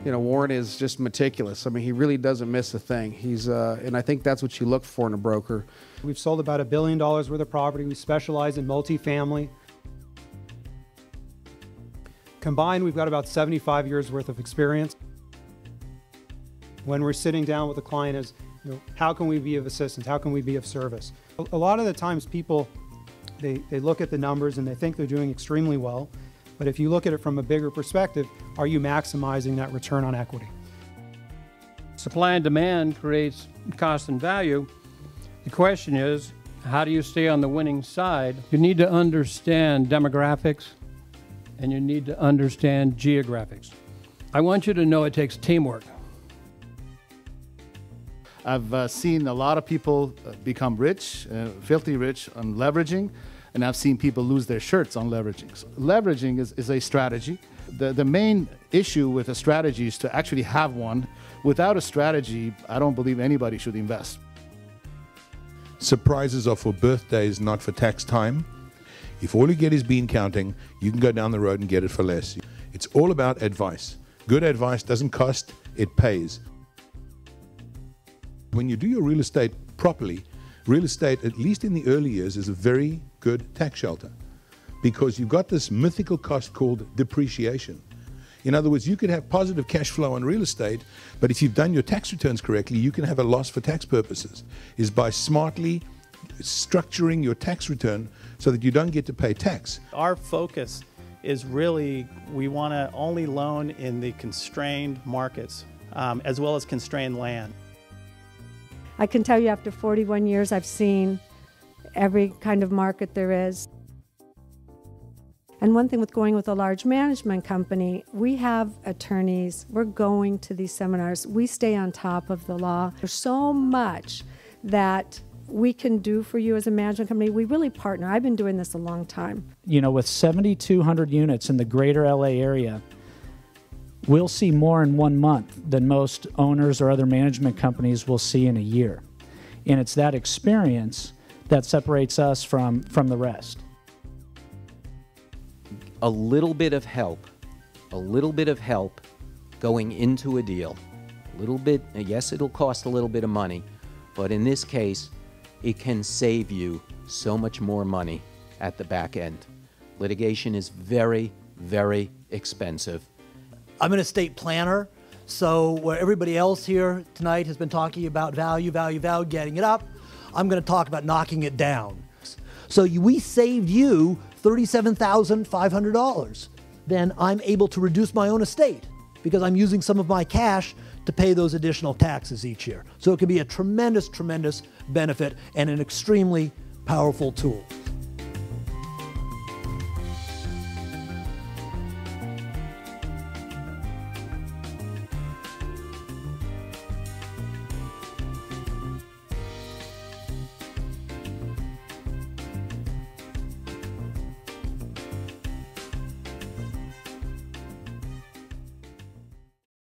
You know, Warren is just meticulous. I mean, he really doesn't miss a thing. And I think that's what you look for in a broker. We've sold about $1 billion worth of property. We specialize in multifamily. Combined, we've got about 75 years worth of experience. When we're sitting down with a client is, you know, how can we be of assistance? How can we be of service? A lot of the times people, they look at the numbers and they think they're doing extremely well. But if you look at it from a bigger perspective, are you maximizing that return on equity? Supply and demand creates cost and value. The question is, how do you stay on the winning side? You need to understand demographics and you need to understand geographics. I want you to know it takes teamwork. I've seen a lot of people become rich, filthy rich on leveraging, and I've seen people lose their shirts on leveraging. So leveraging is a strategy. The main issue with a strategy is to actually have one. Without a strategy, I don't believe anybody should invest. Surprises are for birthdays, not for tax time. If all you get is bean counting, you can go down the road and get it for less. It's all about advice. Good advice doesn't cost, it pays. When you do your real estate properly, real estate, at least in the early years, is a very good tax shelter because you've got this mythical cost called depreciation. In other words, you could have positive cash flow on real estate, but if you've done your tax returns correctly, you can have a loss for tax purposes. Is by smartly structuring your tax return so that you don't get to pay tax. Our focus is really, we want to only loan in the constrained markets as well as constrained land. I can tell you after 41 years, I've seen every kind of market there is. And one thing with going with a large management company, we have attorneys, we're going to these seminars, we stay on top of the law. There's so much that we can do for you as a management company. We really partner. I've been doing this a long time. You know, with 7,200 units in the greater LA area, we'll see more in 1 month than most owners or other management companies will see in a year. And it's that experience that separates us from the rest. A little bit of help going into a deal. A little bit, yes, it'll cost a little bit of money, but in this case, it can save you so much more money at the back end. Litigation is very, very expensive. I'm an estate planner, so where everybody else here tonight has been talking about value, getting it up, I'm going to talk about knocking it down. So we saved you $37,500. Then I'm able to reduce my own estate because I'm using some of my cash to pay those additional taxes each year. So it can be a tremendous, tremendous benefit and an extremely powerful tool.